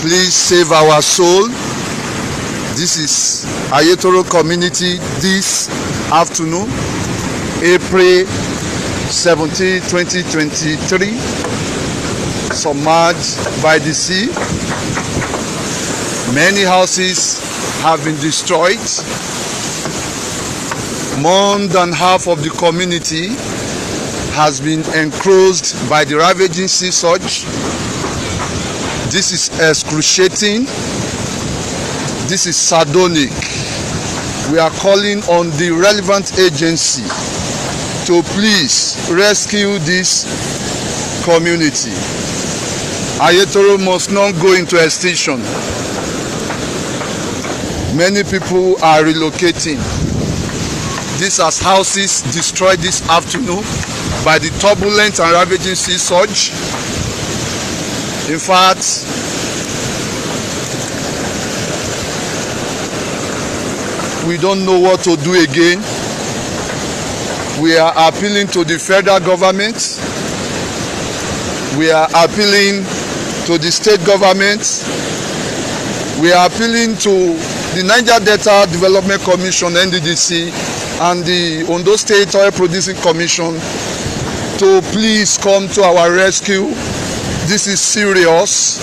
Please save our soul. This is Ayetoro community this afternoon, April 17, 2023, submerged by the sea. Many houses have been destroyed. More than half of the community has been enclosed by the ravaging sea surge. This is excruciating. This is sardonic. We are calling on the relevant agency to please rescue this community. Ayetoro must not go into extinction. Many people are relocating. These are houses destroyed this afternoon by the turbulent and ravaging sea surge. In fact, we don't know what to do again. We are appealing to the federal government. We are appealing to the state government. We are appealing to the Niger Delta Development Commission, NDDC, and the Ogun State Oil Producing Commission to please come to our rescue. This is serious.